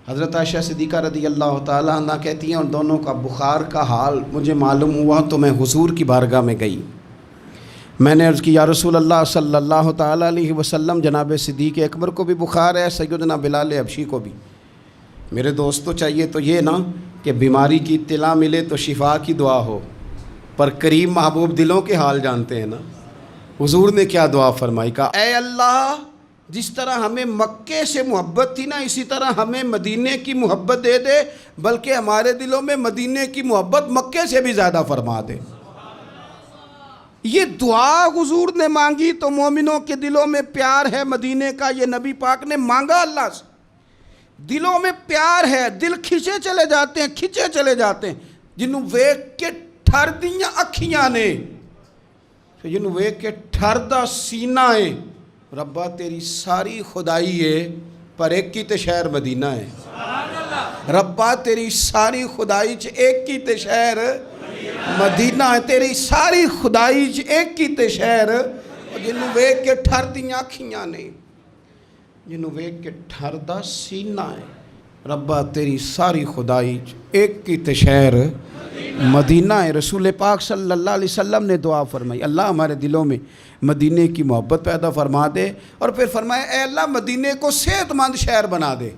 حضرت عائشہ صدیقہ رضی اللہ تعالیٰ عنہ کہتی ہیں ان دونوں کا بخار کا حال مجھے معلوم ہوا تو میں حضور کی بارگاہ میں گئی. میں نے عرض کی یا رسول اللہ صلی اللہ تعالیٰ علیہ وسلم جناب صدیق اکبر کو بھی بخار ہے, سیدنا بلال حبشی کو بھی. میرے دوستو چاہیے تو یہ نا کہ بیماری کی اطلاع ملے تو شفا کی دعا ہو, پر کریم محبوب دلوں کے حال جانتے ہیں نا. حضور نے کیا دعا فرمائی, کہا اے اللہ جس طرح ہمیں مکے سے محبت تھی نا اسی طرح ہمیں مدینے کی محبت دے دے, بلکہ ہمارے دلوں میں مدینے کی محبت مکے سے بھی زیادہ فرما دے. یہ دعا حضور نے مانگی تو مومنوں کے دلوں میں پیار ہے مدینے کا, یہ نبی پاک نے مانگا اللہ سے. دلوں میں پیار ہے, دل کھچے چلے جاتے ہیں جنہوں ویک کے ٹھر دیاں اکھیاں نے, جنہوں ویک کے ٹھر دا سینہ ہے. ربا تیری ساری خدائی ہے پر ایک کی تے شہر مدینہ ہے. ربا تیری ساری خدائی چ ایک کی تے شہر مدینہ ہے. تیری ساری خدائی چ ایک کی تے شہر, جنہوں ویک کے ٹھر دیاں اکھیاں نے, جنہوں ویک کے ٹھر دا سینہ ہے. ربا تیری ساری خدائی ایک کی تے شہر مدینہ ہے. رسول پاک صلی اللہ علیہ وسلم نے دعا فرمائی اللہ ہمارے دلوں میں مدینے کی محبت پیدا فرما دے, اور پھر فرمائے اے اللہ مدینے کو صحت مند شہر بنا دے,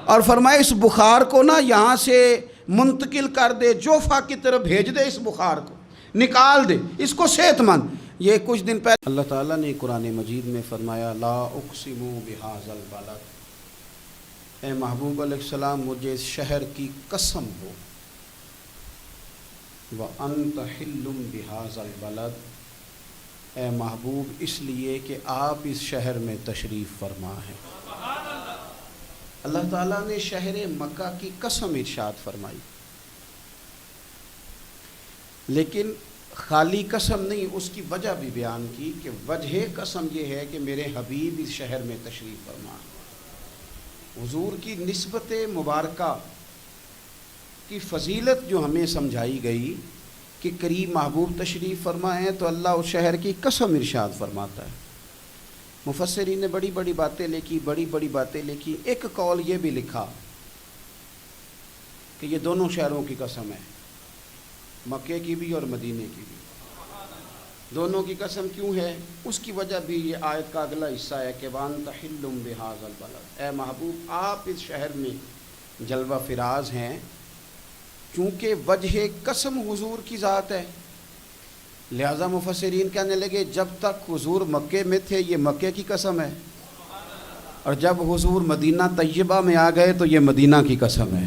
اور فرمائے اس بخار کو نا یہاں سے منتقل کر دے, جوفا کی طرف بھیج دے, اس بخار کو نکال دے, اس کو صحت مند. یہ کچھ دن پہلے اللہ تعالیٰ نے قرآن مجید میں فرمایا لا اقسم بہذا البلد, اے محبوب علیہ السلام مجھے اس شہر کی قسم ہو, وَأَنْتَ حِلٌّ بِهَذَا الْبَلَدِ, اے محبوب اس لیے کہ آپ اس شہر میں تشریف فرما ہیں. اللہ تعالیٰ نے شہر مکہ کی قسم ارشاد فرمائی, لیکن خالی قسم نہیں, اس کی وجہ بھی بیان کی کہ وجہ قسم یہ ہے کہ میرے حبیب اس شہر میں تشریف فرما. حضور کی نسبت مبارکہ کی فضیلت جو ہمیں سمجھائی گئی کہ قریب محبوب تشریف فرما ہے تو اللہ اس شہر کی قسم ارشاد فرماتا ہے. مفسرین نے بڑی بڑی باتیں لکھی. ایک قول یہ بھی لکھا کہ یہ دونوں شہروں کی قسم ہے, مکے کی بھی اور مدینے کی بھی. دونوں کی قسم کیوں ہے اس کی وجہ بھی یہ آیت کا اگلا حصہ ہے کہ وَأَنْتَ حِلٌّ بِهَذَا الْبَلَدِ, اے محبوب آپ اس شہر میں جلوہ فراز ہیں, چونکہ وجہ قسم حضور کی ذات ہے. لہذا مفسرین کہنے لگے جب تک حضور مکے میں تھے یہ مکے کی قسم ہے, اور جب حضور مدینہ طیبہ میں آ گئے تو یہ مدینہ کی قسم ہے.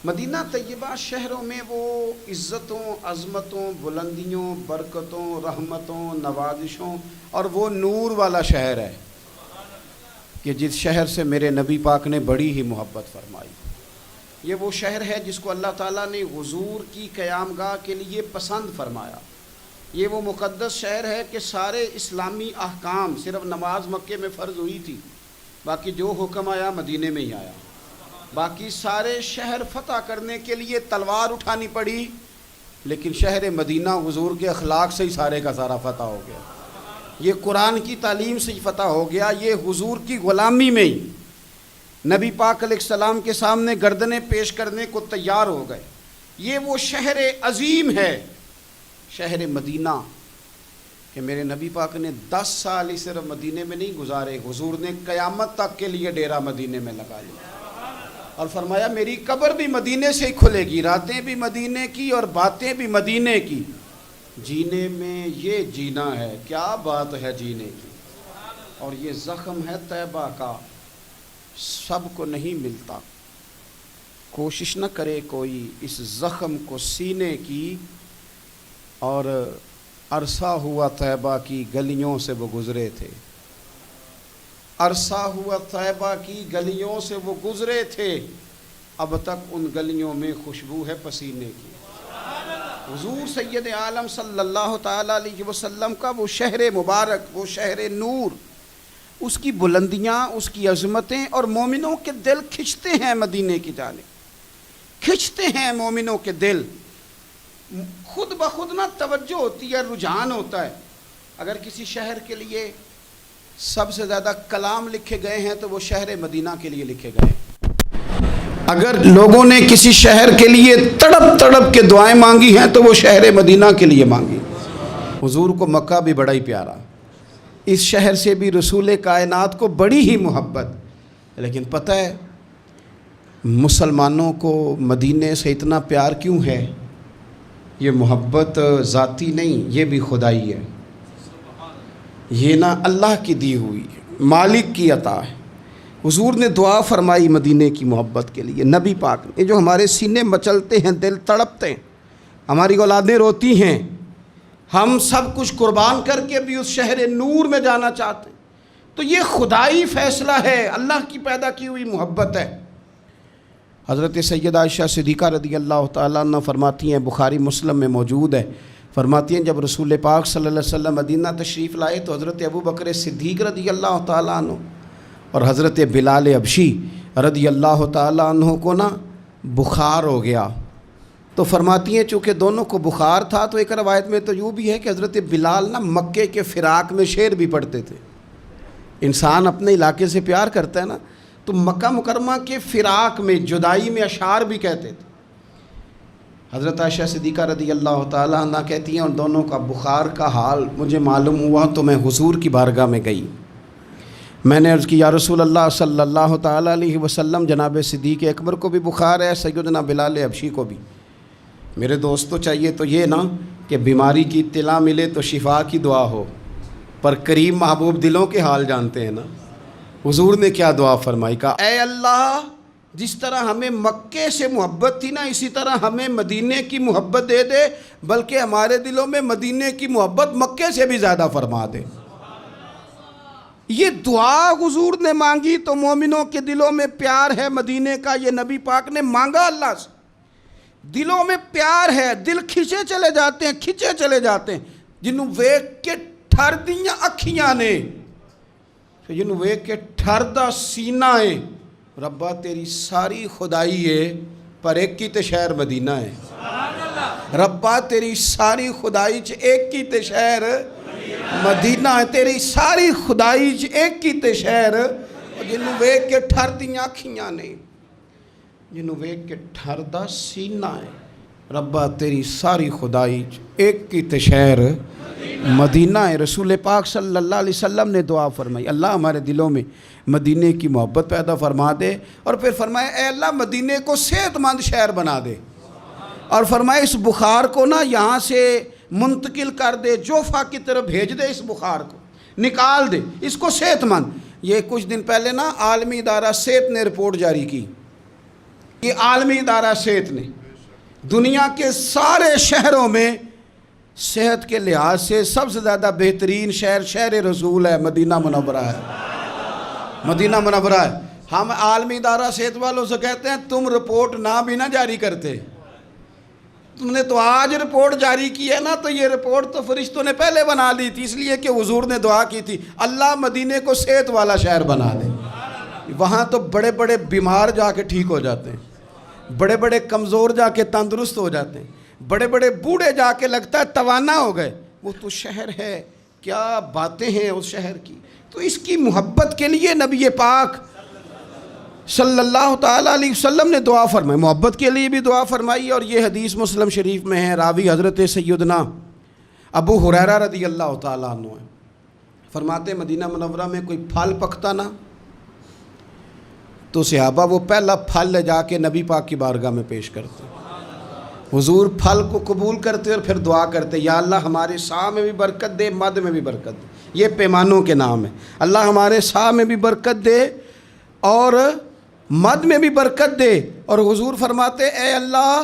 مدینہ طیبہ شہروں میں وہ عزتوں, عظمتوں, بلندیوں, برکتوں, رحمتوں, نوازشوں اور وہ نور والا شہر ہے کہ جس شہر سے میرے نبی پاک نے بڑی ہی محبت فرمائی. یہ وہ شہر ہے جس کو اللہ تعالیٰ نے حضور کی قیام گاہ کے لیے پسند فرمایا. یہ وہ مقدس شہر ہے کہ سارے اسلامی احکام, صرف نماز مکے میں فرض ہوئی تھی, باقی جو حکم آیا مدینے میں ہی آیا. باقی سارے شہر فتح کرنے کے لیے تلوار اٹھانی پڑی, لیکن شہر مدینہ حضور کے اخلاق سے ہی سارے کا سارا فتح ہو گیا. یہ قرآن کی تعلیم سے ہی فتح ہو گیا. یہ حضور کی غلامی میں ہی نبی پاک علیہ السلام کے سامنے گردنیں پیش کرنے کو تیار ہو گئے. یہ وہ شہر عظیم ہے شہر مدینہ کہ میرے نبی پاک نے 10 سال ہی صرف مدینے میں نہیں گزارے, حضور نے قیامت تک کے لیے ڈیرا مدینے میں لگا لیا, اور فرمایا میری قبر بھی مدینے سے ہی کھلے گی, راتیں بھی مدینے کی اور باتیں بھی مدینے کی. جینے میں یہ جینا ہے, کیا بات ہے جینے کی. اور یہ زخم ہے طیبہ کا, سب کو نہیں ملتا. کوشش نہ کرے کوئی اس زخم کو سینے کی, اور عرصہ ہوا طیبہ کی گلیوں سے وہ گزرے تھے. عرصہ ہوا طیبہ کی گلیوں سے وہ گزرے تھے, اب تک ان گلیوں میں خوشبو ہے پسینے کی. حضور سید عالم صلی اللہ تعالیٰ علیہ وسلم کا وہ شہر مبارک, وہ شہر نور, اس کی بلندیاں, اس کی عظمتیں, اور مومنوں کے دل کھنچتے ہیں مدینے کی جانب, کھنچتے ہیں مومنوں کے دل. خود بخود نہ توجہ ہوتی ہے, رجحان ہوتا ہے. اگر کسی شہر کے لیے سب سے زیادہ کلام لکھے گئے ہیں تو وہ شہر مدینہ کے لیے لکھے گئے ہیں. اگر لوگوں نے کسی شہر کے لیے تڑپ تڑپ کے دعائیں مانگی ہیں تو وہ شہر مدینہ کے لیے مانگی۔ حضور کو مکہ بھی بڑا ہی پیارا، اس شہر سے بھی رسول کائنات کو بڑی ہی محبت، لیکن پتہ ہے مسلمانوں کو مدینے سے اتنا پیار کیوں ہے؟ یہ محبت ذاتی نہیں، یہ بھی خدائی ہے، یہ نہ اللہ کی دی ہوئی ہے، مالک کی عطا ہے۔ حضور نے دعا فرمائی مدینے کی محبت کے لیے، نبی پاک نے، جو ہمارے سینے مچلتے ہیں، دل تڑپتے ہیں، ہماری اولادیں روتی ہیں، ہم سب کچھ قربان کر کے بھی اس شہر نور میں جانا چاہتے ہیں، تو یہ خدائی فیصلہ ہے، اللہ کی پیدا کی ہوئی محبت ہے۔ حضرت سیدہ عائشہ صدیقہ رضی اللہ تعالیٰ عنہ فرماتی ہیں، بخاری مسلم میں موجود ہے، فرماتی ہیں جب رسول پاک صلی اللہ علیہ وسلم مدینہ تشریف لائے تو حضرت ابو بکر صدیق رضی اللہ تعالیٰ عنہ اور حضرت بلال حبشی رضی اللہ تعالیٰ عنہ کو نا بخار ہو گیا، تو فرماتی ہیں چونکہ دونوں کو بخار تھا تو ایک روایت میں تو یوں بھی ہے کہ حضرت بلال نا مکے کے فراق میں شعر بھی پڑھتے تھے۔ انسان اپنے علاقے سے پیار کرتا ہے نا، تو مکہ مکرمہ کے فراق میں، جدائی میں اشعار بھی کہتے تھے۔ حضرت عائشہ صدیقہ رضی اللہ تعالیٰ عنہ کہتی ہیں اور دونوں کا بخار کا حال مجھے معلوم ہوا تو میں حضور کی بارگاہ میں گئی، میں نے عرض کی یا رسول اللہ صلی اللہ تعالیٰ علیہ وسلم، جناب صدیق اکبر کو بھی بخار ہے، سیدنا بلال حبشی کو بھی، میرے دوستو چاہیے تو یہ نا کہ بیماری کی اطلاع ملے تو شفا کی دعا ہو، پر کریم محبوب دلوں کے حال جانتے ہیں نا۔ حضور نے کیا دعا فرمائی، کہا اے اللہ جس طرح ہمیں مکے سے محبت تھی نا، اسی طرح ہمیں مدینے کی محبت دے دے، بلکہ ہمارے دلوں میں مدینے کی محبت مکے سے بھی زیادہ فرما دے۔ یہ دعا حضور نے مانگی تو مومنوں کے دلوں میں پیار ہے مدینے کا، یہ نبی پاک نے مانگا اللہ سے، دلوں میں پیار ہے، دل کھچے چلے جاتے ہیں جنہوں ویک کے ٹھر دیاں اکھیاں نے، جنہوں ویک کے ٹھر دا سینہ ہے، ربا تیری ساری خدائی ہے پر ایک کی تے شہر مدینہ ہے، ربا تیری ساری خدائی چ ایک کی تے شہر مدینہ ہے، تیری ساری خدائی چ ایک کی تے شہر، جنہوں ویک کے ٹھر دیاں اکھیاں نے، جنہوں ویک کے ٹھر دا سینہ ہے، ربا تیری ساری خدائی چ ایک کی تے شہر مدینہ ہے۔ رسول پاک صلی اللہ علیہ وسلم نے دعا فرمائی، اللہ ہمارے دلوں میں مدینے کی محبت پیدا فرما دے، اور پھر فرمائے اے اللہ مدینے کو صحت مند شہر بنا دے، اور فرمائے اس بخار کو نا یہاں سے منتقل کر دے، جوفا کی طرف بھیج دے، اس بخار کو نکال دے، اس کو صحت مند۔ یہ کچھ دن پہلے نا عالمی ادارہ صحت نے رپورٹ جاری کی، یہ عالمی ادارہ صحت نے دنیا کے سارے شہروں میں صحت کے لحاظ سے سب سے زیادہ بہترین شہر شہر رسول ہے، مدینہ منورہ ہے، مدینہ منورہ ہے۔ ہم عالمی ادارہ صحت والوں سے کہتے ہیں تم رپورٹ نہ بھی نہ جاری کرتے، تم نے تو آج رپورٹ جاری کی ہے نا، تو یہ رپورٹ تو فرشتوں نے پہلے بنا لی تھی، اس لیے کہ حضور نے دعا کی تھی اللہ مدینے کو صحت والا شہر بنا دے۔ وہاں تو بڑے بڑے بیمار جا کے ٹھیک ہو جاتے ہیں، بڑے بڑے کمزور جا کے تندرست ہو جاتے ہیں، بڑے بڑے بوڑھے جا کے لگتا ہے توانا ہو گئے۔ وہ تو شہر ہے، کیا باتیں ہیں اس شہر کی۔ تو اس کی محبت کے لیے نبی پاک صلی اللہ تعالیٰ علیہ وسلم نے دعا فرمائی، محبت کے لیے بھی دعا فرمائی، اور یہ حدیث مسلم شریف میں ہے، راوی حضرت سیدنا ابو ہریرہ رضی اللہ تعالیٰ عنہ ہے، فرماتے مدینہ منورہ میں کوئی پھل پکتا نا تو صحابہ وہ پہلا پھل لے جا کے نبی پاک کی بارگاہ میں پیش کرتے، حضور پھل کو قبول کرتے اور پھر دعا کرتے یا اللہ ہمارے سا میں بھی برکت دے، مد میں بھی برکت دے، یہ پیمانوں کے نام ہے، اللہ ہمارے سا میں بھی برکت دے اور مد میں بھی برکت دے۔ اور حضور فرماتے اے اللہ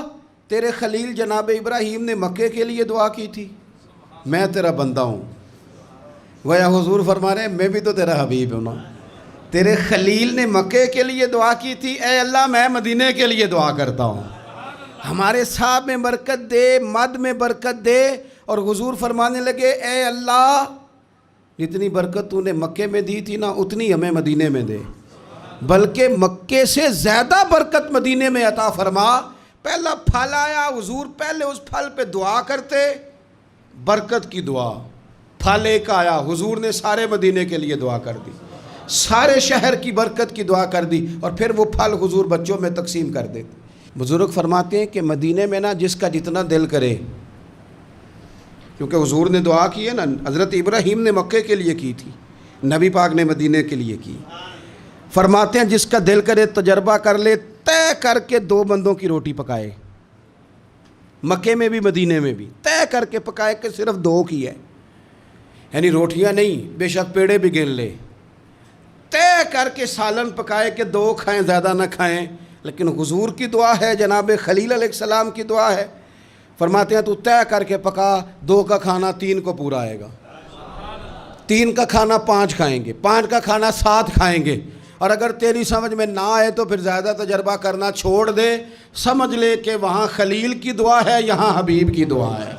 تیرے خلیل جناب ابراہیم نے مکے کے لیے دعا کی تھی، میں تیرا بندہ ہوں، گویا حضور فرما رہے ہیں میں بھی تو تیرا حبیب ہوں نا، تیرے خلیل نے مکے کے لیے دعا کی تھی، اے اللہ میں مدینے کے لیے دعا کرتا ہوں، ہمارے صاحب میں برکت دے، مد میں برکت دے۔ اور حضور فرمانے لگے اے اللہ جتنی برکت تو نے مکے میں دی تھی نا اتنی ہمیں مدینے میں دے، بلکہ مکے سے زیادہ برکت مدینے میں عطا فرما۔ پہلا پھل آیا، حضور پہلے اس پھل پہ دعا کرتے، برکت کی دعا، پھل ایک آیا، حضور نے سارے مدینے کے لیے دعا کر دی، سارے شہر کی برکت کی دعا کر دی، اور پھر وہ پھل حضور بچوں میں تقسیم کر دیتے۔ بزرگ فرماتے ہیں کہ مدینے میں نا جس کا جتنا دل کرے، کیونکہ حضور نے دعا کی ہے نا، حضرت ابراہیم نے مکے کے لیے کی تھی، نبی پاک نے مدینے کے لیے کی۔ فرماتے ہیں جس کا دل کرے تجربہ کر لے، طے کر کے 2 بندوں کی روٹی پکائے، مکے میں بھی مدینے میں بھی طے کر کے پکائے کہ صرف 2 کی ہے، یعنی روٹیاں نہیں، بے شک پیڑے بھی گن لے، طے کر کے سالن پکائے کہ 2 کھائیں، زیادہ نہ کھائیں۔ لیکن حضور کی دعا ہے، جناب خلیل علیہ السلام کی دعا ہے، فرماتے ہیں تو طے کر کے پکا، 2 کا کھانا 3 کو پورا آئے گا، 3 کا کھانا 5 کھائیں گے، 5 کا کھانا 7 کھائیں گے۔ اور اگر تیری سمجھ میں نہ آئے تو پھر زیادہ تجربہ کرنا چھوڑ دے، سمجھ لے کہ وہاں خلیل کی دعا ہے، یہاں حبیب کی دعا ہے،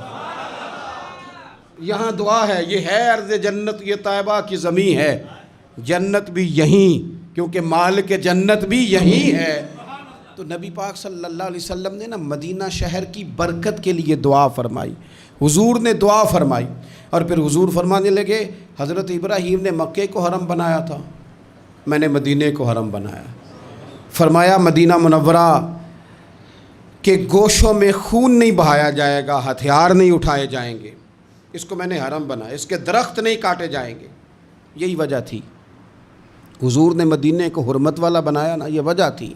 یہاں دعا ہے۔ یہ ہے ارض جنت، یہ طیبہ کی زمین ہے، جنت بھی یہیں، کیونکہ مالک جنت بھی یہیں ہے۔ تو نبی پاک صلی اللہ علیہ وسلم نے نا مدینہ شہر کی برکت کے لیے دعا فرمائی، حضور نے دعا فرمائی، اور پھر حضور فرمانے لگے حضرت ابراہیم نے مکے کو حرم بنایا تھا، میں نے مدینے کو حرم بنایا۔ فرمایا مدینہ منورہ کے گوشوں میں خون نہیں بہایا جائے گا، ہتھیار نہیں اٹھائے جائیں گے، اس کو میں نے حرم بنایا، اس کے درخت نہیں کاٹے جائیں گے۔ یہی وجہ تھی حضور نے مدینے کو حرمت والا بنایا نا، یہ وجہ تھی۔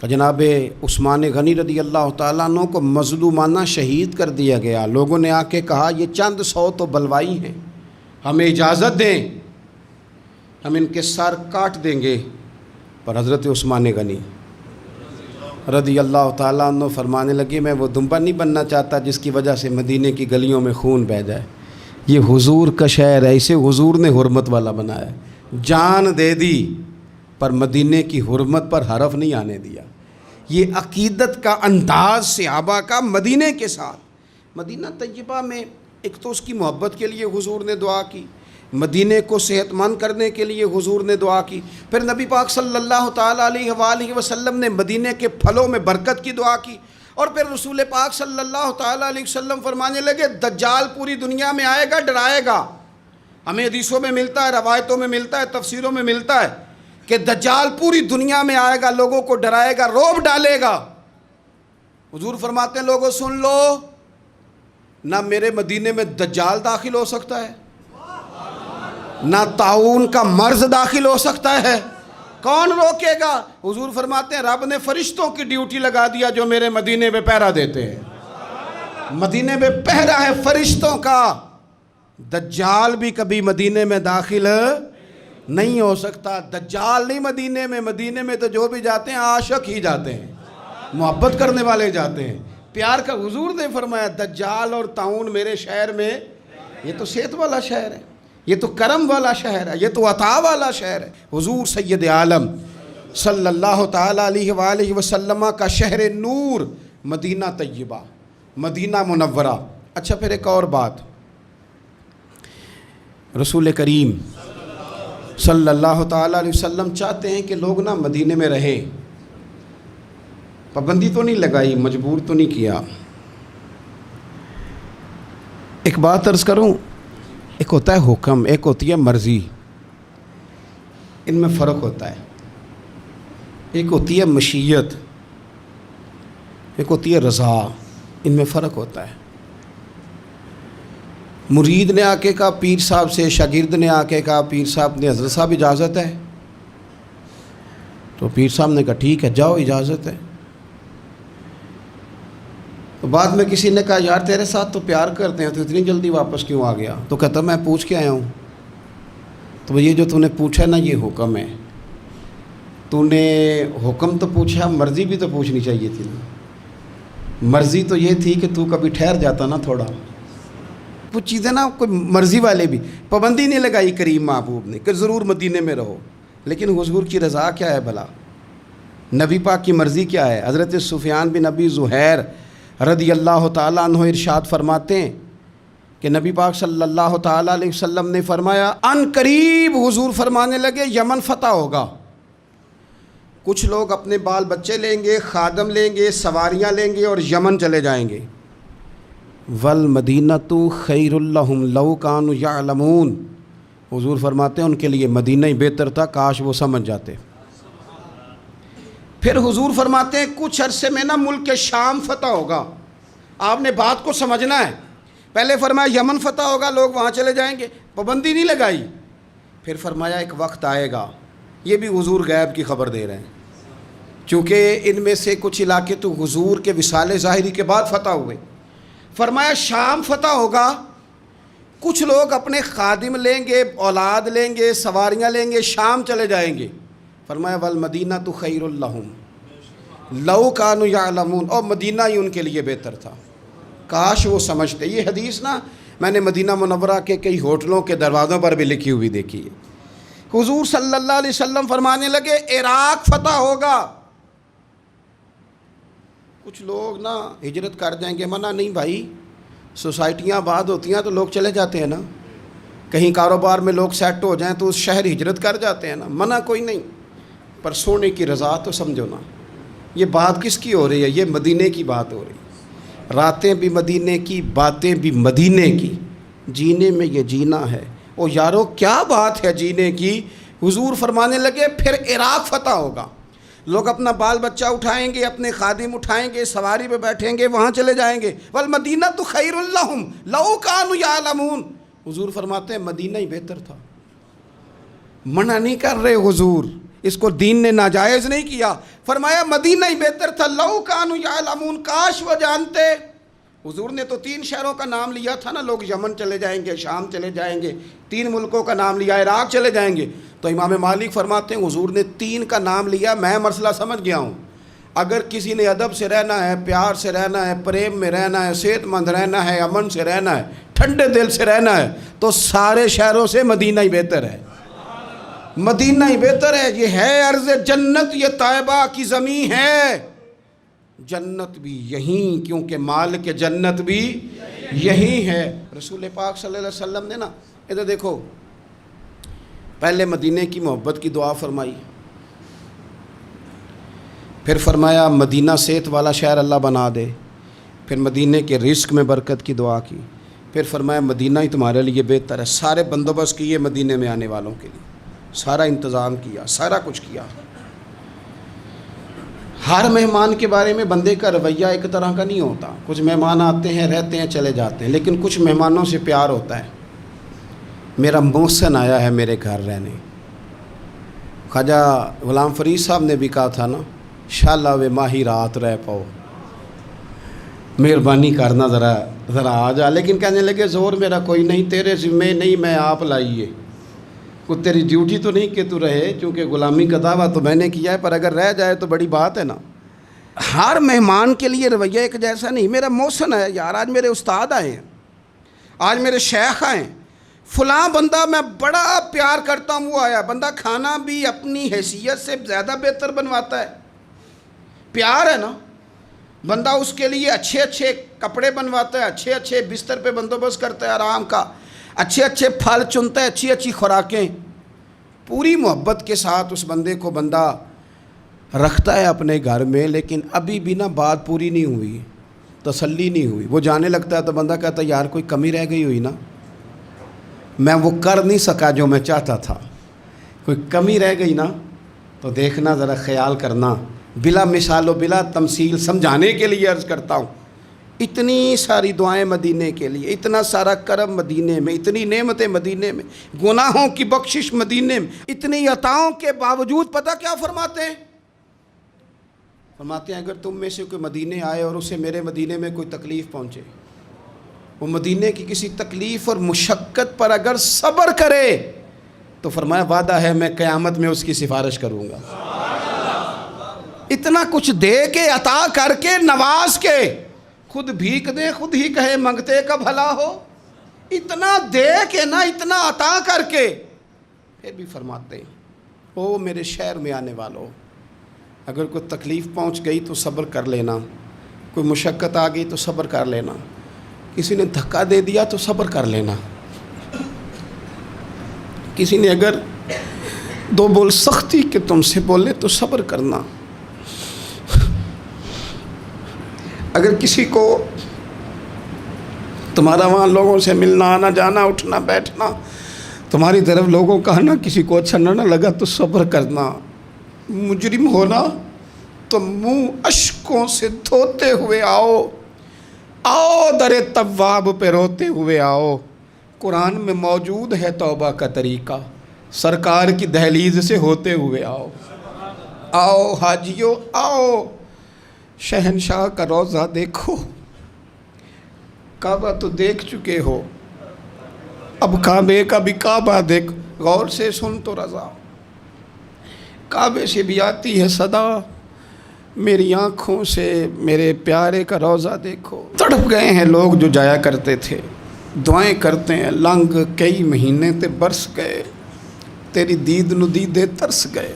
جناب عثمان غنی رضی اللہ تعالیٰ عنہ کو مظلومانہ شہید کر دیا گیا، لوگوں نے آ کے کہا یہ چند 100 تو بلوائی ہیں، ہمیں اجازت دیں، ہم ان کے سر کاٹ دیں گے۔ پر حضرت عثمان غنی رضی اللہ تعالیٰ عنہ فرمانے لگے میں وہ دمبا نہیں بننا چاہتا جس کی وجہ سے مدینے کی گلیوں میں خون بہہ جائے، یہ حضور کا شہر ہے، اسے حضور نے حرمت والا بنایا، جان دے دی پر مدینے کی حرمت پر حرف نہیں آنے دیا۔ یہ عقیدت کا انداز صحابہ کا مدینے کے ساتھ۔ مدینہ طیبہ میں ایک تو اس کی محبت کے لیے حضور نے دعا کی، مدینے کو صحت مند کرنے کے لیے حضور نے دعا کی، پھر نبی پاک صلی اللہ تعالیٰ علیہ وآلہ وسلم نے مدینے کے پھلوں میں برکت کی دعا کی، اور پھر رسول پاک صلی اللہ تعالیٰ علیہ وسلم فرمانے لگے دجال پوری دنیا میں آئے گا، ڈرائے گا۔ ہمیں حدیثوں میں ملتا ہے، روایتوں میں ملتا ہے، تفسیروں میں ملتا ہے کہ دجال پوری دنیا میں آئے گا، لوگوں کو ڈرائے گا، رعب ڈالے گا۔ حضور فرماتے ہیں لوگوں سن لو، نہ میرے مدینے میں دجال داخل ہو سکتا ہے، نہ طاعون کا مرض داخل ہو سکتا ہے، کون روکے گا؟ حضور فرماتے ہیں رب نے فرشتوں کی ڈیوٹی لگا دیا جو میرے مدینے میں پہرا دیتے ہیں، مدینے میں پہرا ہے فرشتوں کا، دجال بھی کبھی مدینے میں داخل نہیں ہو سکتا۔ دجال نہیں مدینے میں تو جو بھی جاتے ہیں عاشق ہی جاتے ہیں، محبت کرنے والے جاتے ہیں، پیار کا۔ حضور نے فرمایا دجال اور طاعون میرے شہر میں، یہ تو صحت والا شہر ہے، یہ تو کرم والا شہر ہے، یہ تو عطا والا شہر ہے۔ حضور سید عالم صلی اللہ تعالیٰ علیہ وآلہ وسلم کا شہر نور مدینہ طیبہ، مدینہ منورہ۔ اچھا پھر ایک اور بات، رسول کریم صلی اللہ تعالیٰ علیہ وسلم چاہتے ہیں کہ لوگ نا مدینے میں رہیں، پابندی تو نہیں لگائی، مجبور تو نہیں کیا۔ ایک بات عرض کروں، ایک ہوتا ہے حکم، ایک ہوتی ہے مرضی، ان میں فرق ہوتا ہے۔ ایک ہوتی ہے مشیت، ایک ہوتی ہے رضا، ان میں فرق ہوتا ہے۔ مرید نے آ کے کہا پیر صاحب سے، شاگرد نے آ کے کہا پیر صاحب نے حضرت صاحب اجازت ہے، تو پیر صاحب نے کہا ٹھیک ہے جاؤ اجازت ہے۔ تو بعد میں کسی نے کہا یار تیرے ساتھ تو پیار کرتے ہیں تو اتنی جلدی واپس کیوں آ گیا؟ تو کہتا میں پوچھ کے آیا ہوں۔ تو یہ جو تو نے پوچھا ہے نا یہ حکم ہے، تو نے حکم تو پوچھا، مرضی بھی تو پوچھنی چاہیے تھی نا۔ مرضی تو یہ تھی کہ تو کبھی ٹھہر جاتا نا تھوڑا، کچھ چیزیں نا کوئی مرضی والے بھی، پابندی نہیں لگائی کریم محبوب نے کہ ضرور مدینے میں رہو، لیکن حضور کی رضا کیا ہے بھلا، نبی پاک کی مرضی کیا ہے؟ حضرت سفیان بن ابی زہیر رضی اللہ تعالیٰ عنہ ارشاد فرماتے ہیں کہ نبی پاک صلی اللہ تعالیٰ علیہ وسلم نے فرمایا ان قریب حضور فرمانے لگے یمن فتح ہوگا، کچھ لوگ اپنے بال بچے لیں گے، خادم لیں گے، سواریاں لیں گے اور یمن چلے جائیں گے۔ والمدینۃ خیر لہم لو کانوا یعلمون، حضور فرماتے ہیں ان کے لیے مدینہ ہی بہتر تھا، کاش وہ سمجھ جاتے۔ پھر حضور فرماتے ہیں کچھ عرصے میں نا ملک شام فتح ہوگا، آپ نے بات کو سمجھنا ہے۔ پہلے فرمایا یمن فتح ہوگا، لوگ وہاں چلے جائیں گے، پابندی نہیں لگائی۔ پھر فرمایا ایک وقت آئے گا، یہ بھی حضور غیب کی خبر دے رہے ہیں، چونکہ ان میں سے کچھ علاقے تو حضور کے وصال ظاہری کے بعد فتح ہوئے۔ فرمایا شام فتح ہوگا، کچھ لوگ اپنے خادم لیں گے، اولاد لیں گے، سواریاں لیں گے، شام چلے جائیں گے۔ فرمایا والمدینہ تو خیر لہم لو کانوا یعلمون، اور مدینہ ہی ان کے لیے بہتر تھا، کاش وہ سمجھتے۔ یہ حدیث نا میں نے مدینہ منورہ کے کئی ہوٹلوں کے دروازوں پر بھی لکھی ہوئی دیکھی ہے۔ حضور صلی اللہ علیہ وسلم فرمانے لگے عراق فتح ہوگا، کچھ لوگ نا ہجرت کر جائیں گے۔ منع نہیں بھائی، سوسائٹیاں آباد ہوتی ہیں تو لوگ چلے جاتے ہیں نا، کہیں کاروبار میں لوگ سیٹ ہو جائیں تو اس شہر ہجرت کر جاتے ہیں نا، منع کوئی نہیں، پر سونے کی رضا تو سمجھو نا۔ یہ بات کس کی ہو رہی ہے؟ یہ مدینے کی بات ہو رہی ہے، راتیں بھی مدینے کی، باتیں بھی مدینے کی، جینے میں یہ جینا ہے۔ او یارو کیا بات ہے جینے کی؟ حضور فرمانے لگے پھر عراق فتح ہوگا، لوگ اپنا بال بچہ اٹھائیں گے، اپنے خادم اٹھائیں گے، سواری پہ بیٹھیں گے، وہاں چلے جائیں گے۔ والمدینہ تو خیر لہم لو کانوا یعلمون، حضور فرماتے ہیں مدینہ ہی بہتر تھا۔ منع نہیں کر رہے حضور، اس کو دین نے ناجائز نہیں کیا، فرمایا مدینہ ہی بہتر تھا، لو کانوا یعلمون، کاش وہ جانتے۔ حضور نے تو 3 شہروں کا نام لیا تھا نا، لوگ یمن چلے جائیں گے، شام چلے جائیں گے، 3 ملکوں کا نام لیا، عراق چلے جائیں گے۔ تو امام مالک فرماتے ہیں حضور نے 3 کا نام لیا، میں مسئلہ سمجھ گیا ہوں۔ اگر کسی نے ادب سے رہنا ہے، پیار سے رہنا ہے، پریم میں رہنا ہے، صحت مند رہنا ہے، امن سے رہنا ہے، ٹھنڈے دل سے رہنا ہے، تو سارے شہروں سے مدینہ ہی بہتر ہے، مدینہ ہی بہتر ہے۔ یہ ہے ارض جنت، یہ طیبہ کی زمین ہے، جنت بھی یہیں، کیونکہ مالک جنت بھی یہیں ہے۔ رسول پاک صلی اللہ علیہ وسلم نے نا ادھر دیکھو، پہلے مدینے کی محبت کی دعا فرمائی، پھر فرمایا مدینہ صحت والا شہر اللہ بنا دے، پھر مدینے کے رزق میں برکت کی دعا کی، پھر فرمایا مدینہ ہی تمہارے لیے بہتر ہے۔ سارے بندوبست کیے مدینے میں آنے والوں کے لیے، سارا انتظام کیا، سارا کچھ کیا۔ ہر مہمان کے بارے میں بندے کا رویہ ایک طرح کا نہیں ہوتا، کچھ مہمان آتے ہیں، رہتے ہیں، چلے جاتے ہیں، لیکن کچھ مہمانوں سے پیار ہوتا ہے۔ میرا محسن آیا ہے میرے گھر رہنے، خواجہ غلام فرید صاحب نے بھی کہا تھا نا، شالا وے ماہی رات رہ پاؤ، مہربانی کرنا ذرا آ جا، لیکن کہنے لگے زور میرا کوئی نہیں، تیرے ذمے نہیں، میں آپ لائیے، کوئی تیری ڈیوٹی تو نہیں کہ تو رہے، چونکہ غلامی کا دعویٰ تو میں نے کیا ہے، پر اگر رہ جائے تو بڑی بات ہے نا۔ ہر مہمان کے لیے رویہ ایک جیسا نہیں۔ میرا محسن ہے یار، آج میرے استاد آئے ہیں، آج میرے شیخ آئے ہیں، فلاں بندہ میں بڑا پیار کرتا ہوں وہ آیا، بندہ کھانا بھی اپنی حیثیت سے زیادہ بہتر بنواتا ہے، پیار ہے نا، بندہ اس کے لیے اچھے اچھے کپڑے بنواتا ہے، اچھے اچھے بستر پہ بندوبست کرتا ہے آرام کا، اچھے اچھے پھل چنتا ہے، اچھی اچھی خوراکیں، پوری محبت کے ساتھ اس بندے کو بندہ رکھتا ہے اپنے گھر میں۔ لیکن ابھی بھی نا بات پوری نہیں ہوئی، تسلی نہیں ہوئی، وہ جانے لگتا ہے تو بندہ کہتا ہے یار کوئی کمی رہ گئی ہوئی نا، میں وہ کر نہیں سکا جو میں چاہتا تھا، کوئی کمی رہ گئی نا، تو دیکھنا ذرا خیال کرنا۔ بلا مثال و بلا تمثیل سمجھانے کے لیے عرض کرتا ہوں، اتنی ساری دعائیں مدینے کے لیے، اتنا سارا کرم مدینے میں، اتنی نعمتیں مدینے میں، گناہوں کی بخشش مدینے میں، اتنی عطاؤں کے باوجود پتہ کیا فرماتے ہیں؟ فرماتے ہیں اگر تم میں سے کوئی مدینے آئے اور اسے میرے مدینے میں کوئی تکلیف پہنچے، وہ مدینے کی کسی تکلیف اور مشقت پر اگر صبر کرے تو فرمایا وعدہ ہے میں قیامت میں اس کی سفارش کروں گا۔ اتنا کچھ دے کے، عطا کر کے، نواز کے، خود بھیک دے خود ہی کہے منگتے کا بھلا ہو، اتنا دے کے نا، اتنا عطا کر کے، پھر بھی فرماتے ہیں او میرے شہر میں آنے والوں، اگر کوئی تکلیف پہنچ گئی تو صبر کر لینا، کوئی مشقت آ گئی تو صبر کر لینا، کسی نے دھکا دے دیا تو صبر کر لینا، کسی نے اگر 2 بول سختی کے تم سے بولے تو صبر کرنا، اگر کسی کو تمہارا وہاں لوگوں سے ملنا، آنا جانا، اٹھنا بیٹھنا تمہاری طرف لوگوں کا نا کسی کو اچھا نہ لگا تو صبر کرنا، مجرم ہونا تو منہ اشکوں سے دھوتے ہوئے آؤ، آؤ در تواب پہ روتے ہوئے آؤ۔ قرآن میں موجود ہے توبہ کا طریقہ، سرکار کی دہلیز سے ہوتے ہوئے آؤ، آؤ حاجیو آؤ، شہنشاہ کا روضہ دیکھو، کعبہ تو دیکھ چکے ہو، اب کعبے کا بھی کعبہ دیکھ، غور سے سن تو رضا، کعبے سے بھی آتی ہے صدا، میری آنکھوں سے میرے پیارے کا روضہ دیکھو۔ تڑپ گئے ہیں لوگ جو جایا کرتے تھے، دعائیں کرتے ہیں، لنگ کئی مہینے تے برس گئے، تیری دید نو دیدے ترس گئے،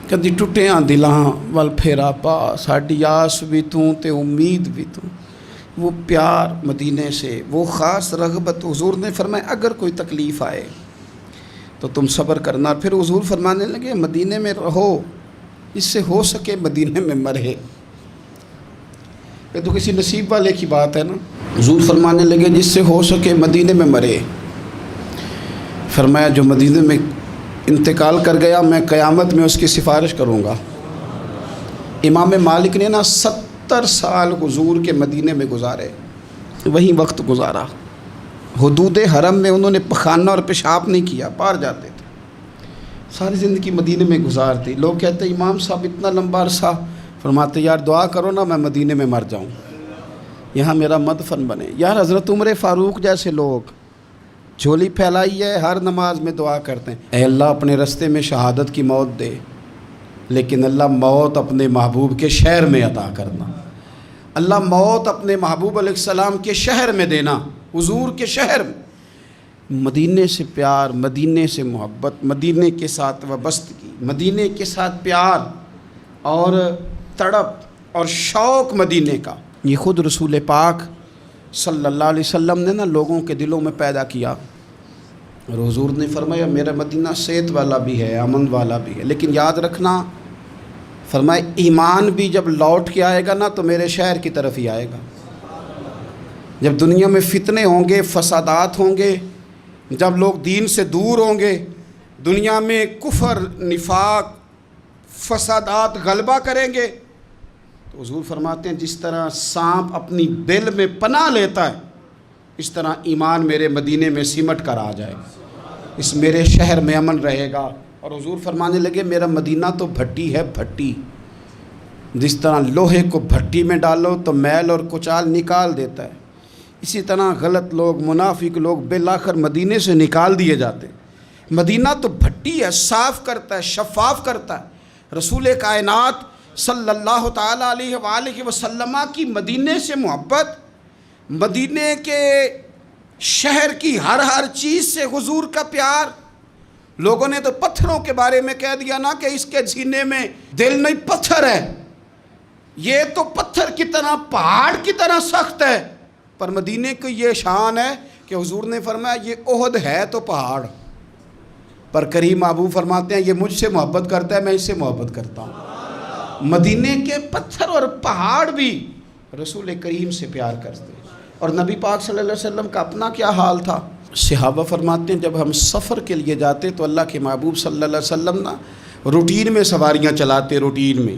کدی ٹوٹیاں دلاں ول پھیرا پا، ساڈی آس بھی توں تے امید بھی توں۔ وہ پیار مدینے سے، وہ خاص رغبت، حضور نے فرمایا اگر کوئی تکلیف آئے تو تم صبر کرنا۔ پھر حضور فرمانے لگے مدینے میں رہو، اس سے ہو سکے مدینے میں مرے۔ یہ تو کسی نصیب والے کی بات ہے نا۔ حضور فرمانے لگے جس سے ہو سکے مدینے میں مرے۔ فرمایا جو مدینے میں انتقال کر گیا میں قیامت میں اس کی سفارش کروں گا۔ امام مالک نے نا 70 سال حضور کے مدینے میں گزارے، وہیں وقت گزارا، حدود حرم میں انہوں نے پخانہ اور پیشاب نہیں کیا، پار جاتے تھے، ساری زندگی مدینے میں گزارتی۔ لوگ کہتے امام صاحب اتنا لمبا عرصہ، فرماتے یار دعا کرو نا میں مدینے میں مر جاؤں، یہاں میرا مدفن بنے۔ یار حضرت عمر فاروق جیسے لوگ جھولی پھیلائی ہے، ہر نماز میں دعا کرتے ہیں اے اللہ اپنے رستے میں شہادت کی موت دے، لیکن اللہ موت اپنے محبوب کے شہر میں عطا کرنا، اللہ موت اپنے محبوب علیہ السلام کے شہر میں دینا، حضور کے شہر میں۔ مدینے سے پیار، مدینے سے محبت، مدینے کے ساتھ وابستگی، مدینے کے ساتھ پیار اور تڑپ اور شوق مدینے کا، یہ خود رسول پاک صلی اللہ علیہ وسلم نے نا لوگوں کے دلوں میں پیدا کیا۔ اور حضور نے فرمایا میرا مدینہ صحت والا بھی ہے، امن والا بھی ہے، لیکن یاد رکھنا فرمایا ایمان بھی جب لوٹ کے آئے گا نا تو میرے شہر کی طرف ہی آئے گا۔ جب دنیا میں فتنے ہوں گے، فسادات ہوں گے، جب لوگ دین سے دور ہوں گے، دنیا میں کفر، نفاق، فسادات غلبہ کریں گے، تو حضور فرماتے ہیں جس طرح سانپ اپنی بل میں پناہ لیتا ہے اس طرح ایمان میرے مدینے میں سمٹ کر آ جائے گا، اس میرے شہر میں امن رہے گا۔ اور حضور فرمانے لگے میرا مدینہ تو بھٹی ہے، بھٹی، جس طرح لوہے کو بھٹی میں ڈالو تو میل اور کچال نکال دیتا ہے، اسی طرح غلط لوگ، منافق لوگ بالآخر مدینے سے نکال دیے جاتے۔ مدینہ تو بھٹی ہے، صاف کرتا ہے، شفاف کرتا ہے۔ رسول کائنات صلی اللہ تعالیٰ علیہ وآلہ وسلم کی مدینے سے محبت، مدینے کے شہر کی ہر چیز سے حضور کا پیار۔ لوگوں نے تو پتھروں کے بارے میں کہہ دیا نا کہ اس کے سینے میں دل نہیں، پتھر ہے، یہ تو پتھر کی طرح، پہاڑ کی طرح سخت ہے، پر مدینے کی یہ شان ہے کہ حضور نے فرمایا یہ احد ہے تو پہاڑ، پر کریم محبوب فرماتے ہیں یہ مجھ سے محبت کرتا ہے، میں اس سے محبت کرتا ہوں۔ مدینے کے پتھر اور پہاڑ بھی رسول کریم سے پیار کرتے ہیں۔ اور نبی پاک صلی اللہ علیہ وسلم کا اپنا کیا حال تھا؟ صحابہ فرماتے ہیں جب ہم سفر کے لیے جاتے تو اللہ کے محبوب صلی اللہ علیہ وسلم نا روٹین میں سواریاں چلاتے، روٹین میں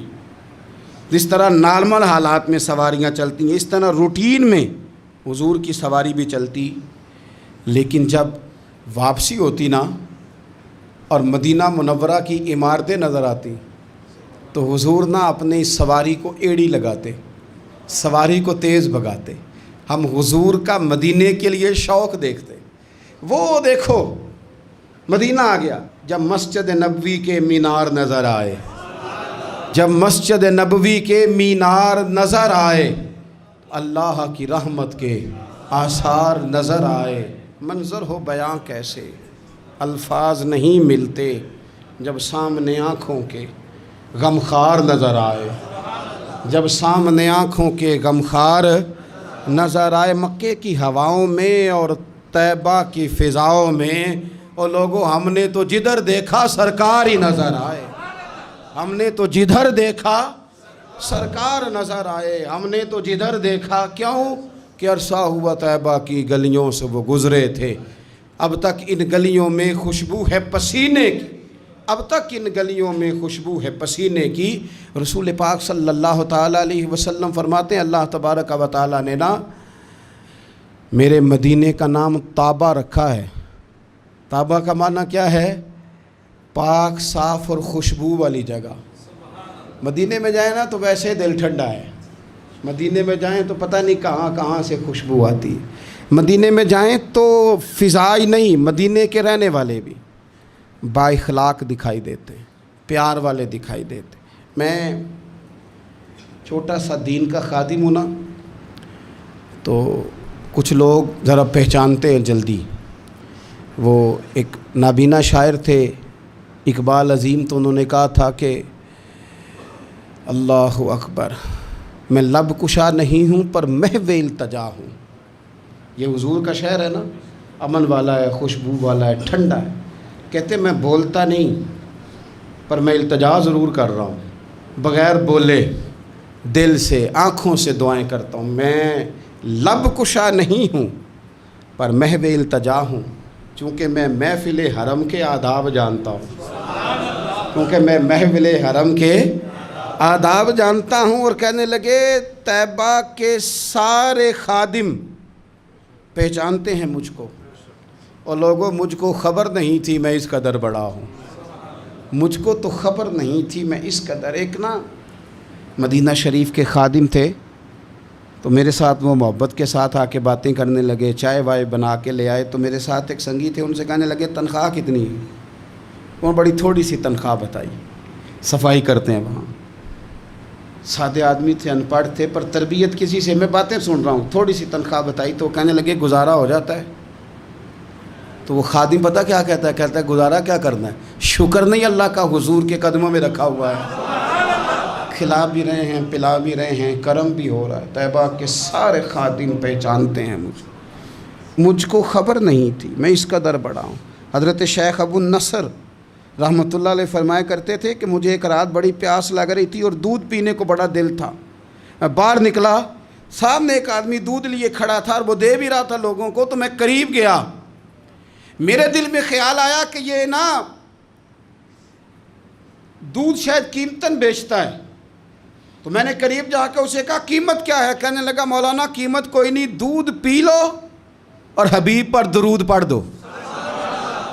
جس طرح نارمل حالات میں سواریاں چلتی ہیں اس طرح روٹین میں حضور کی سواری بھی چلتی۔ لیکن جب واپسی ہوتی نا اور مدینہ منورہ کی عمارتیں نظر آتی تو حضور نا اپنی سواری کو ایڑی لگاتے، سواری کو تیز بھگاتے۔ ہم حضور کا مدینے کے لیے شوق دیکھتے، وہ دیکھو مدینہ آ گیا جب مسجد نبوی کے مینار نظر آئے، جب مسجد نبوی کے مینار نظر آئے، اللہ کی رحمت کے آثار نظر آئے، منظر ہو بیاں کیسے، الفاظ نہیں ملتے جب سامنے آنکھوں کے غمخوار نظر آئے، جب سامنے آنکھوں کے غمخوار نظر آئے۔ مکے کی ہواؤں میں اور طیبہ کی فضاؤں میں، اور لوگوں ہم نے تو جدھر دیکھا سرکار ہی نظر آئے، ہم نے تو جدھر دیکھا سرکار نظر آئے، ہم نے تو جدھر دیکھا، کیوں؟ کہ عرصہ ہوا طیبہ کی گلیوں سے وہ گزرے تھے، اب تک ان گلیوں میں خوشبو ہے پسینے کی، اب تک ان گلیوں میں خوشبو ہے پسینے کی۔ رسول پاک صلی اللہ تعالیٰ علیہ وسلم فرماتے ہیں اللہ تبارک و تعالیٰ نے نا میرے مدینے کا نام طابہ رکھا ہے۔ طابہ کا معنی کیا ہے؟ پاک، صاف اور خوشبو والی جگہ۔ مدینے میں جائیں نا تو ویسے دل ٹھنڈا ہے، مدینے میں جائیں تو پتہ نہیں کہاں کہاں سے خوشبو آتی ہے، مدینے میں جائیں تو فضائی نہیں، مدینے کے رہنے والے بھی با اخلاق دکھائی دیتے ہیں، پیار والے دکھائی دیتے ہیں۔ میں چھوٹا سا دین کا خادم ہوں نا، تو کچھ لوگ ذرا پہچانتے ہیں جلدی۔ وہ ایک نابینا شاعر تھے اقبال عظیم، تو انہوں نے کہا تھا کہ اللہ اکبر، میں لب کشا نہیں ہوں پر محو التجا ہوں۔ یہ حضور کا شعر ہے نا، امن والا ہے، خوشبو والا ہے، ٹھنڈا ہے۔ کہتے میں بولتا نہیں پر میں التجا ضرور کر رہا ہوں، بغیر بولے دل سے آنکھوں سے دعائیں کرتا ہوں۔ میں لب کشا نہیں ہوں پر محو التجا ہوں، چونکہ میں محفل حرم کے آداب جانتا ہوں، کیونکہ میں محفل حرم کے آداب جانتا ہوں۔ اور کہنے لگے طیبہ کے سارے خادم پہچانتے ہیں مجھ کو، اور لوگوں مجھ کو خبر نہیں تھی میں اس قدر بڑا ہوں، مجھ کو تو خبر نہیں تھی میں اس قدر۔ ایک نا مدینہ شریف کے خادم تھے، تو میرے ساتھ وہ محبت کے ساتھ آ کے باتیں کرنے لگے، چائے وائے بنا کے لے آئے۔ تو میرے ساتھ ایک سنگی تھے، ان سے کہنے لگے تنخواہ کتنی ہے؟ وہ بڑی تھوڑی سی تنخواہ بتائی، صفائی کرتے ہیں وہاں، سادے آدمی تھے، ان پڑھ تھے، پر تربیت کسی سے، میں باتیں سن رہا ہوں، تھوڑی سی تنخواہ بتائی۔ تو کہنے لگے گزارا ہو جاتا ہے؟ تو وہ خادم پتہ کیا کہتا ہے؟ کہتا ہے گزارا کیا کرنا ہے، شکر نہیں اللہ کا حضور کے قدموں میں رکھا ہوا ہے، کھلا بھی رہے ہیں، پلا بھی رہے ہیں، کرم بھی ہو رہا ہے۔ طیبہ کے سارے خادم پہچانتے ہیں مجھ کو خبر نہیں تھی میں اس قدر بڑا ہوں۔ حضرت شیخ ابو النصر رحمۃ اللہ علیہ فرمایا کرتے تھے کہ مجھے ایک رات بڑی پیاس لگ رہی تھی اور دودھ پینے کو بڑا دل تھا، میں باہر نکلا، سامنے ایک آدمی دودھ لیے کھڑا تھا اور وہ دے بھی رہا تھا لوگوں کو، تو میں قریب گیا، میرے دل میں خیال آیا کہ یہ نا دودھ شاید قیمتاً بیچتا ہے۔ تو میں نے قریب جا کے اسے کہا قیمت کیا ہے؟ کہنے لگا مولانا قیمت کوئی نہیں، دودھ پی لو اور حبیب پر درود پڑھ دو،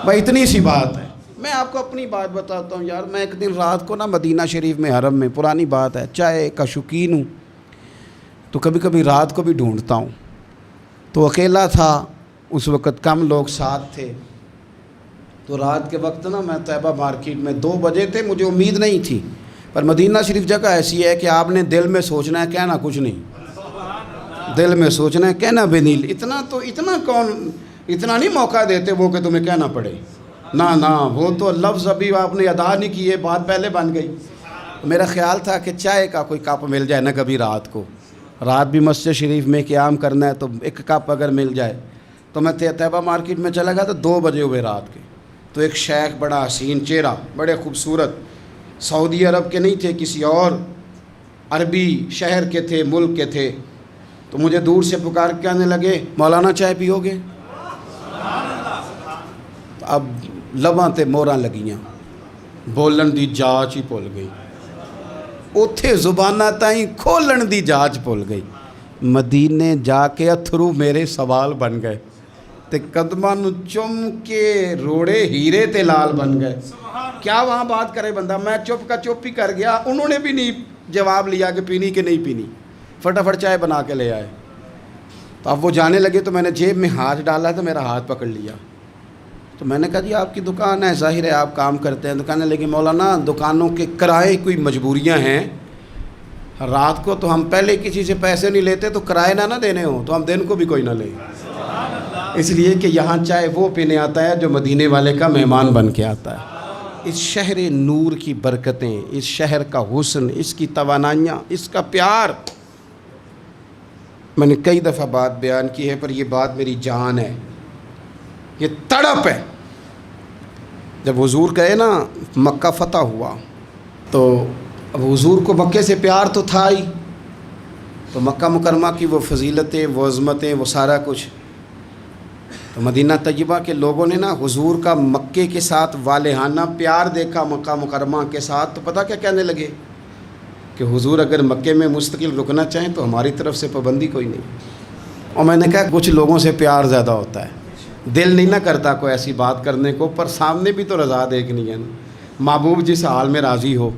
بھائی اتنی سی بات ہے۔ میں آپ کو اپنی بات بتاتا ہوں یار، میں ایک دن رات کو نا مدینہ شریف میں حرم میں، پرانی بات ہے، چائے کا شوقین ہوں، تو کبھی کبھی رات کو بھی ڈھونڈتا ہوں، تو اکیلا تھا اس وقت، کم لوگ ساتھ تھے، تو رات کے وقت نا میں طیبہ مارکیٹ میں 2 بجے تھے، مجھے امید نہیں تھی، پر مدینہ شریف جگہ ایسی ہے کہ آپ نے دل میں سوچنا ہے، کہنا کچھ نہیں، دل میں سوچنا ہے، کہنا بھی نہیں۔ اتنا نہیں موقع دیتے وہ کہ تمہیں کہنا پڑے، نہ وہ تو لفظ ابھی آپ نے ادا نہیں کیے، بات پہلے بن گئی۔ میرا خیال تھا کہ چائے کا کوئی کپ مل جائے نا کبھی رات کو، رات بھی مسجد شریف میں قیام کرنا ہے تو ایک کپ اگر مل جائے، تو میں طیبہ مارکیٹ میں چلا گیا، تو 2 بجے ہوئے رات کے، تو ایک شیخ بڑا حسین چہرہ، بڑے خوبصورت، سعودی عرب کے نہیں تھے، کسی اور عربی شہر کے تھے، ملک کے تھے، تو مجھے دور سے پکار کے کہنے لگے مولانا چائے پیو گے؟ اب لباں تے موراں لگیاں، بولن دی جاچ ہی بھول گئی، اوتھے زباناں تائیں کھولن دی جاچ بھول گئی۔ مدینے جا کے اتھرو میرے سوال بن گئے، تے قدماں نو چم کے روڑے ہیرے تے لال بن گئے۔ کیا وہاں بات کرے بندہ، میں چپ کا چپ ہی کر گیا، انہوں نے بھی نہیں جواب لیا کہ پینی کہ نہیں پینی، فٹافٹ چائے بنا کے لے آئے۔ تو اب وہ جانے لگے تو میں نے جیب میں ہاتھ ڈالا تو میرا ہاتھ پکڑ لیا، تو میں نے کہا جی آپ کی دکان ہے، ظاہر ہے آپ کام کرتے ہیں۔ دکانیں لگی مولانا دکانوں کے کرائے کوئی مجبوریاں ہیں، رات کو تو ہم پہلے کسی سے پیسے نہیں لیتے، تو کرائے نہ دینے ہوں تو ہم دن کو بھی کوئی نہ لیں، اس لیے کہ یہاں چائے وہ پینے آتا ہے جو مدینے والے کا مہمان بن کے آتا ہے۔ اس شہر نور کی برکتیں، اس شہر کا حسن، اس کی توانائیاں، اس کا پیار، میں نے کئی دفعہ بات بیان کی ہے، پر یہ بات میری جان ہے، یہ تڑپ ہے۔ جب حضور گئے نا، مکہ فتح ہوا، تو اب حضور کو مکے سے پیار تو تھا ہی، تو مکہ مکرمہ کی وہ فضیلتیں، وہ عظمتیں، وہ سارا کچھ، تو مدینہ طیبہ کے لوگوں نے نا حضور کا مکے کے ساتھ والہانہ پیار دیکھا مکہ مکرمہ کے ساتھ، تو پتہ کیا کہنے لگے کہ حضور اگر مکے میں مستقل رکنا چاہیں تو ہماری طرف سے پابندی کوئی نہیں۔ اور میں نے کہا کچھ لوگوں سے پیار زیادہ ہوتا ہے، دل نہیں نہ کرتا کوئی ایسی بات کرنے کو، پر سامنے بھی تو رضا دیکھنی ہے نا، محبوب جس حال میں راضی ہو۔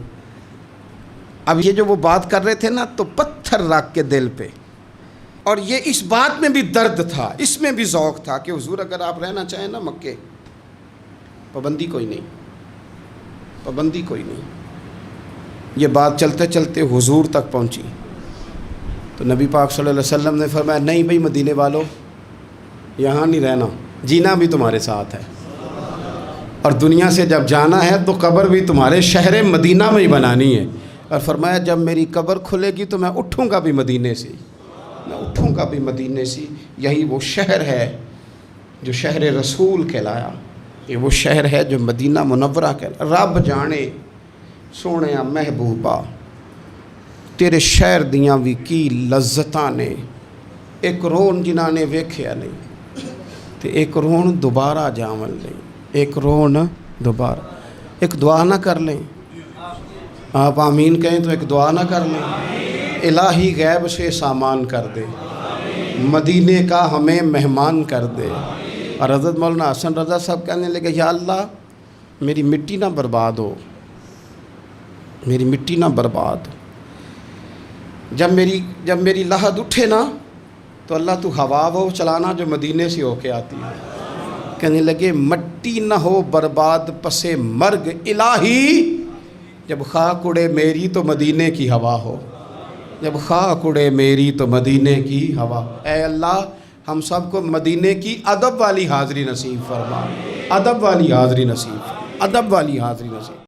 اب یہ جو وہ بات کر رہے تھے نا، تو پتھر رکھ کے دل پہ، اور یہ اس بات میں بھی درد تھا، اس میں بھی ذوق تھا کہ حضور اگر آپ رہنا چاہیں نا مکے، پابندی کوئی نہیں، پابندی کوئی نہیں۔ یہ بات چلتے چلتے حضور تک پہنچی تو نبی پاک صلی اللہ علیہ وسلم نے فرمایا نہیں بھائی مدینے والو، یہاں نہیں رہنا، جینا بھی تمہارے ساتھ ہے، اور دنیا سے جب جانا ہے تو قبر بھی تمہارے شہر مدینہ میں ہی بنانی ہے۔ اور فرمایا جب میری قبر کھلے گی تو میں اٹھوں گا بھی مدینے سے، میں اٹھوں گا بھی مدینے سے۔ یہی وہ شہر ہے جو شہر رسول کہلایا، یہ وہ شہر ہے جو مدینہ منورہ کہلایا۔ رب جانے سونے محبوبہ تیرے شہر دیاں بھی کی لذتاں نے، ایک رون جنہاں نے ویکھیا نہیں تے ایک رون دوبارہ جاون نہیں، ایک رون دوبارہ۔ ایک دعا نہ کر لیں، آپ آمین کہیں تو ایک دعا نہ کر لیں، الہی غیب سے سامان کر دے، مدینے کا ہمیں مہمان کر دے۔ اور حضرت مولانا حسن رضا صاحب کہنے لگے یا اللہ میری مٹی نہ برباد ہو، میری مٹی نہ برباد ہو۔ جب میری لحد اٹھے نا تو اللہ تو ہوا وہ چلانا جو مدینے سے ہو کے آتی ہے۔ کہنے لگے مٹی نہ ہو برباد پسے مرگ الہی، جب خاک اڑے میری تو مدینے کی ہوا ہو، جب خاک اڑے میری تو مدینے کی ہوا۔ اے اللہ ہم سب کو مدینے کی ادب والی حاضری نصیب فرما، ادب والی حاضری نصیب، ادب والی حاضری نصیب۔